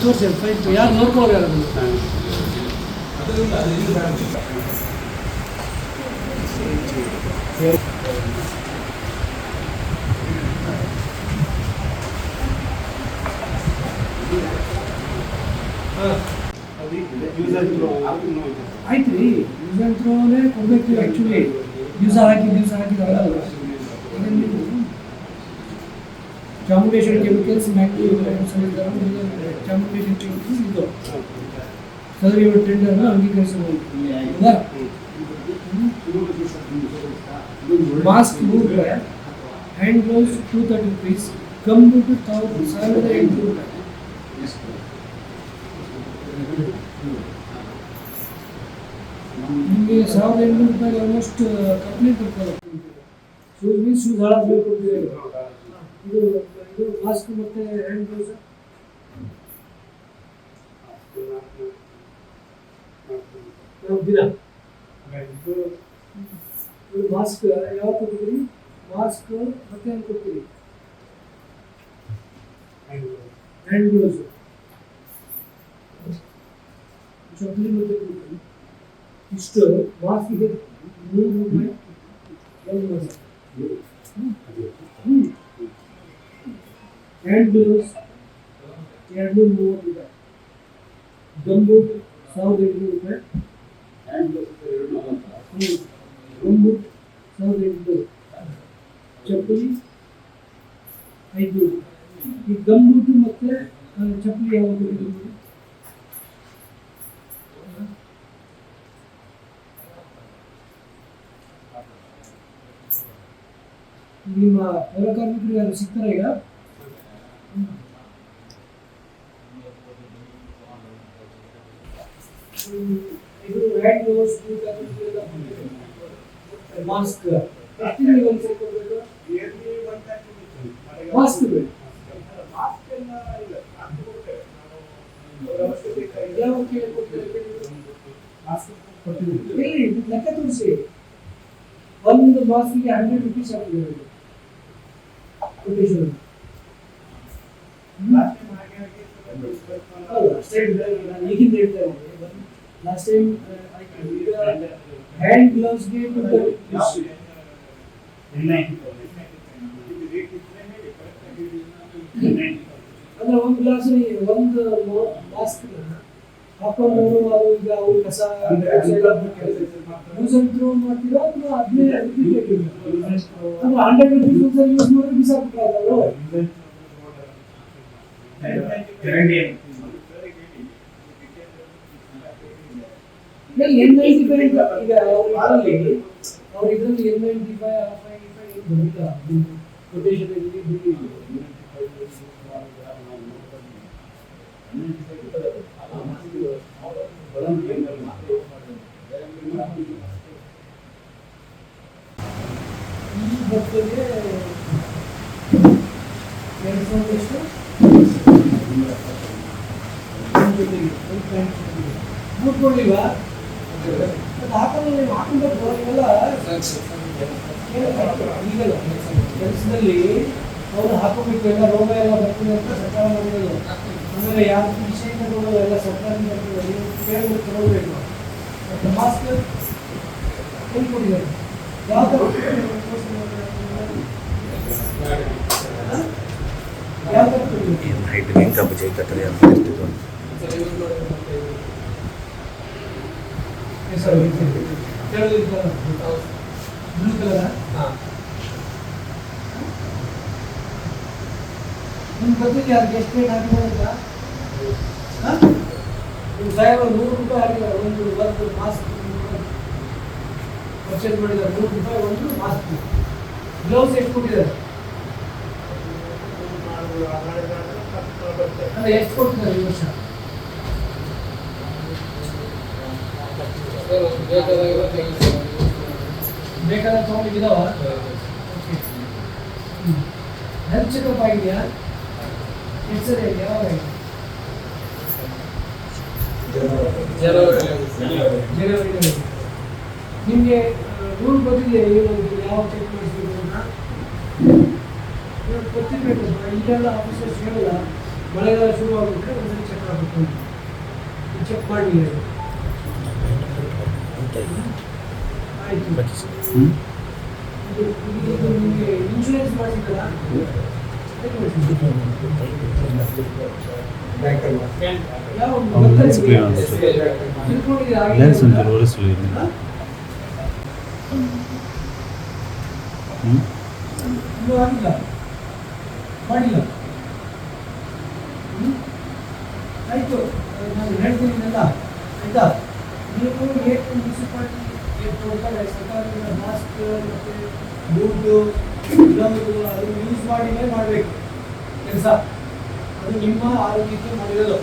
ತೋರಿಸಿ ಯಾರು ನೋಡ್ಕೊಳ್ಳೋಲ್ಲ ಆಯ್ತು ರೀ. ಯೂಸ್ ಆ್ಯಂಡ್ ಥ್ರೋನೇ ಕೊಡಬೇಕು ಆ್ಯಕ್ಚುಲಿ. ದಿವಸ ಹಾಕಿದಾಗಲ್ಲ. ಚಾಮುಂಡೇಶ್ವರಿ ಕೆಮಿಕಲ್ಸ್ ಚಾಮುಂಡೇಶ್ವರಿ ಕೆಮಿಕಲ್ಸ್ ಇದು ಸದರಿ ಟೆಂಡರ್ನ ಅಂಗೀಕರಿಸಬಹುದು. ಮಾಸ್ಕ್ 100 ರೂಪಾಯಿ, ಹ್ಯಾಂಡ್ ಗ್ಲೌಸ್ 230 rupees, ಕಂಪ್ಯೂಟರ್ 1800 ರೂಪಾಯಿ. ನಿಮಗೆ 1800 ರೂಪಾಯಿ ಆಲ್ಮೋಸ್ಟ್ ಕಂಪ್ಲೀಟ್ ಇರ್ತದೆ. ಶೂಸ್ ಹಾಳಾಗಬೇಕು. ಇದು ಮಾಸ್ಕ್ ಮತ್ತೆ ಹ್ಯಾಂಡ್ ಗ್ಲೌಸ್ ದಿನ. ಮಾಸ್ಕ್ ಯಾವಾಗ ಕೊಡ್ತೀರಿ? ಮಾಸ್ಕ್ ಮತ್ತೆ ಏನು ಕೊಡ್ತೀರಿ? ಹ್ಯಾಂಡ್ ಗ್ಲೌಸ್ ಚಪ್ಪಲಿ ಮತ್ತೆ ಕೊಡ್ತೀರಿ. ಇಷ್ಟು ಮಾಸ್ಕಿಗೆ 100 ರೂಪಾಯಿ. ಹ್ಯಾಂಡ್ ಗ್ಲೌಸ್ 230 ರೂಪಾಯಿ. ಗಂಬೂಟ್ 1800 ರೂಪಾಯಿ. ಗಂಬೂಟ್ 1800. ಚಪ್ಪಲಿ 500. ಈ ಗಂಬೂಟು ಮತ್ತೆ ಚಪ್ಪಲಿ ಯಾವುದು? ನಿಮ್ಮ ಹೊರ ಕಾರ್ಮಿಕರು ಯಾರು ಸಿಗ್ತಾರೆ ಈಗ? ಇದು ಹ್ಯಾಂಡ್ ಗ್ಲೌಸ್, ಮಾಸ್ಕ್ ಮಾಸ್ಕ್ ಲೆಕ್ಕ ತೋರಿಸಿ. ಒಂದು ಮಾಸ್ಕಿಗೆ 100 rupees ಆಗ್ತದೆ. ಈಗಿಂದ ಹೇಳ್ತಾ ಇದ್ದೀನಿ. ಲಾಸ್ಟ್ ಟೈಮ್ ಹ್ಯಾಂಡ್ ಗ್ಲೌಸ್ಗೆ ಅಂದ್ರೆ ಒಂದು ಗ್ಲಾಸ್ ಒಂದು ಮಾಸ್ಕ್ ಹಾಕೊಂಡು ಅದು ಈಗ ಅವ್ರು ಕಸ ಯೂಸ್ ಅಂಡ್ ಥ್ರೋ ಮಾಡ್ತೀರಾ ಅಥವಾ ಅದನ್ನೇ ಅಂದ್ರೆ 100 rupees ಒಂದ್ಸರಿ ಯೂಸ್ ಮಾಡಿದ್ರೆ ಬಿಸಾಕ್ಬಿಟ್ರಲ್ಲ ಅವರು. N95 ಈಗ ಅವ್ರು ಇದರಲ್ಲಿ N95 ಕೊಟೇಶನ್ ನೋಡ್ಕೊಳ್ಳಿಲ್ವಾ? ಕೆಲಸದಲ್ಲಿ ಅವರು ಹಾಕೋಬೇಕು. ಎಲ್ಲ ರೋಗ ಎಲ್ಲ ಬರ್ತದೆ ಅಂತ ಸರ್ಕಾರ ಮಾಡಿರೋದು. ಆಮೇಲೆ ಯಾವ ವಿಷಯಗಳು ಎಲ್ಲ ಸರ್ಕಾರ ಕೇಳಬೇಕು, ತಗೊಳ್ಬೇಕು. ಮತ್ತು ಮಾಸ್ಕ್ ಎಲ್ಲಿ ಕೊಟ್ಟಿದ್ದಾರೆ? ಯಾವ ಥರ ಬ್ಲೂ ಕಲರ್ ನಿಮ್ಗೆ ಗೊತ್ತಿಲ್ಲ ಅದಕ್ಕೆ ಎಷ್ಟು ರೇಟ್ ಹಾಕಿದ್ದಾರೆ? 100 ರೂಪಾಯಿ ಹಾಕಿದ್ದಾರೆ ಒಂದು ಮಾಸ್ಕ್ ಪರ್ಚೇಸ್ ಮಾಡಿದ್ದಾರೆ. 100 ರೂಪಾಯಿ ಒಂದು ಮಾಸ್ಕ್. ಗ್ಲೌಸ್ ಎಷ್ಟು ಕೊಟ್ಟಿದ್ದಾರೆ? ಅಂದ್ರೆ ಎಷ್ಟು ಕೊಟ್ಟಿದ್ದಾರೆ ಈ ವರ್ಷ? ಬೇಕಾದ ತಗೊಂಡಿದ್ದಾವ? ಹೆಲ್ತ್ ಚೆಕಪ್ ಆಗಿದೆಯಾ? ಎಷ್ಟು ಸರಿ ಆಗಿದೆ? ಯಾವಾಗ ಆಗಿದೆ? ಜನವರಿ ನಿಮಗೆ ರೂಲ್ ಗೊತ್ತಿದೆ ಯಾವ ಚೆಕ್ ಮಾಡಿಸ್ಬೇಕು ಅಂತ ಗೊತ್ತಿರಬೇಕು. ಈಗೆಲ್ಲ ಆಫೀಸರ್ಸ್ ಹೇಳಲ್ಲ, ಮಳೆಗಾಲ ಶುರು ಆಗ್ಬಿಟ್ರೆ ಒಂದ್ಸರಿ ಚೆಕ್ ಆಗಬೇಕು ಅಂತ. ಚೆಕ್ ಮಾಡಿ ಆಯಿತು. ನಿಮಗೆ ಇನ್ಶೂರೆನ್ಸ್ ಮಾಡಿಸಿದ್ದಲ್ಲ, ಮಾಡಿಲ್ಲ. ಆಯಿತು, ನಾನು ಹೇಳ್ತೀನಿಲ್ಲ ಆಯಿತಾ. ನೀವು ಏನು ಮುನ್ಸಿಪಾಲ್ಟಿ ಸರ್ಕಾರದಿಂದ ಮಾಸ್ಕ್ ಮತ್ತು ಬೂಟು ಗ್ಲೌಸು ಅದು ಯೂಸ್ ಮಾಡಿನೇ ಮಾಡಬೇಕು ಕೆಲಸ. ಅದು ನಿಮ್ಮ ಆರೋಗ್ಯಕ್ಕೆ ಮಾಡಿರೋದು,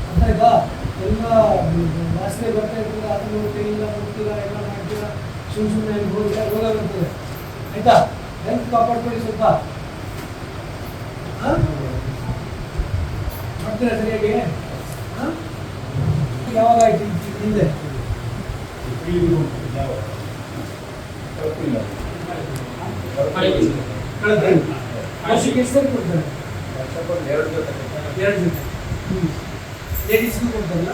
ಅರ್ಥ ಆಯ್ತಾ? ಎಲ್ಲ ವಾಸನೆ ಬರ್ತಾ ಇರ್ತದೆ, ಅದು ನೋಡ್ತೀರಿಲ್ಲ ನೋಡ್ತೀರಾ ಎಲ್ಲ ಮಾಡ್ತೀರಾ, ಸುಮ್ಮನೆ ಹೋದ್ರೆ ರೋಗ ಬರ್ತದೆ ಆಯಿತಾ. ಹೆಲ್ತ್ ಕಾಪಾಡ್ಕೊಳ್ಳಿ ಸ್ವಲ್ಪ. ಮಾಡ್ತೀರಾ ಸರಿಯಾಗಿ? ಯಾವಾಗ ಆಯ್ತು ಹಿಂದೆ? ವರ್ಷಕ್ಕೆ ಎಷ್ಟು ಸರಿ ಕೊಡ್ತಾರೆ? 2 ಜೊತೆ ಲೇಡೀಸ್ಗೂ ಕೊಡ್ತಾರಲ್ಲ?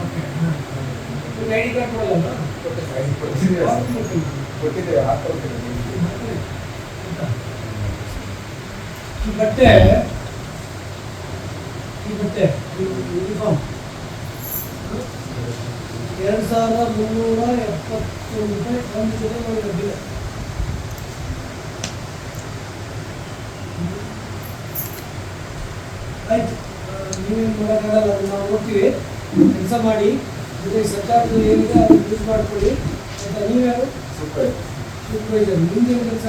ಓಕೆ. ನಿಮ್ಗೆ ಐ ಡಿ ಕಾರ್ಡ್ ಕೊಡಲ್ಲ? ಈ ಬಟ್ಟೆ ಯೂನಿಫಾರ್ಮ್ 2370 ರೂಪಾಯಿ ಒಂದು ಜೊತೆ ಮಾಡಿರೋದಿಲ್ಲ. ಆಯ್ತು, ನೀವೇನು ಮಾಡೋಕ್ಕಾಗಲ್ಲ, ನಾವು ನೋಡ್ತೀವಿ. ಕೆಲಸ ಮಾಡಿ, ಜೊತೆಗೆ ಸರ್ಕಾರದ ಏನಿದೆ ಅದನ್ನು ಯೂಸ್ ಮಾಡ್ಕೊಳ್ಳಿ ಆಯಿತಾ. ನೀವ್ಯಾರು? ಸೂಪರ್ವೈಸರ್. ನಿಮ್ದೇನು ಕೆಲಸ?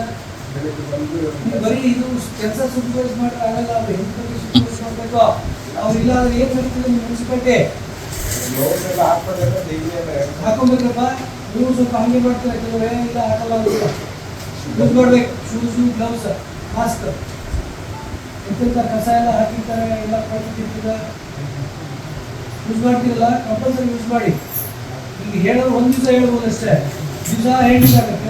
ಬರೀ ಇದು ಕೆಲಸ ಸೂಪರ್ವೈಸ್ ಮಾಡಿದ್ರೆ ಆಗಲ್ಲ, ಅವ್ರು ಹೆಲ್ತ್ ಬಗ್ಗೆ ಸೂಪರ್ವೈಸ್ ಮಾಡಬೇಕು. ಅವ್ರು ಇಲ್ಲ ಅಂದ್ರೆ ಏನು ನಡೀತದೆ ನಿಮ್ಮ ಮುನ್ಸಿಪಾಲ್ಟಿ? ಹಾಕೊಂಬೇಕಪ್ಪ. ನೀವು ಸ್ವಲ್ಪ ಹಂಗೆ ಮಾಡ್ತೀರ, ಕೆಲವೇ ಇಲ್ಲ ಹಾಕಲ್ಲ ಅಂತಿಲ್ಲ. ಯೂಸ್ ಮಾಡ್ಬೇಕು, ಶೂಸು ಗ್ಲೌಸ್ ಮಾಸ್ಕ್. ಎಂತೆಂಥ ಕಸ ಎಲ್ಲ ಹಾಕಿರ್ತಾರೆ, ಎಲ್ಲ ಕೊಟ್ಟಿರ್ತಾರೆ, ಯೂಸ್ ಮಾಡ್ತೀರಲ್ಲ, ಕಂಪಲ್ಸರಿ ಯೂಸ್ ಮಾಡಿ. ಈಗ ಹೇಳೋದು ಒಂದು ದಿವಸ ಹೇಳ್ಬೋದು ಅಷ್ಟೇ, ದಿವಸ ಹೇಳಿದಾಗತ್ತೆ.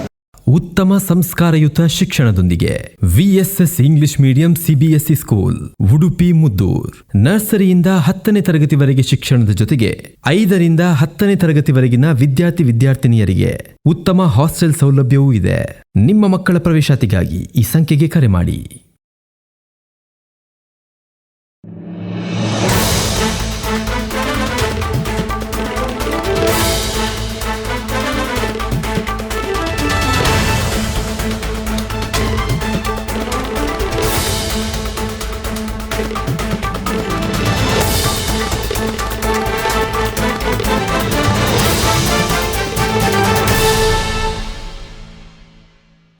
ಉತ್ತಮ ಸಂಸ್ಕಾರಯುತ ಶಿಕ್ಷಣದೊಂದಿಗೆ VSS English medium CBSE school Udupi Muddur. ನರ್ಸರಿಯಿಂದ 10ನೇ ತರಗತಿವರೆಗೆ ಶಿಕ್ಷಣದ ಜೊತೆಗೆ 5ರಿಂದ 10ನೇ ತರಗತಿವರೆಗಿನ ವಿದ್ಯಾರ್ಥಿನಿಯರಿಗೆ ಉತ್ತಮ ಹಾಸ್ಟೆಲ್ ಸೌಲಭ್ಯವೂ ಇದೆ. ನಿಮ್ಮ ಮಕ್ಕಳ ಪ್ರವೇಶಾತಿಗಾಗಿ ಈ ಸಂಖ್ಯೆಗೆ ಕರೆ ಮಾಡಿ.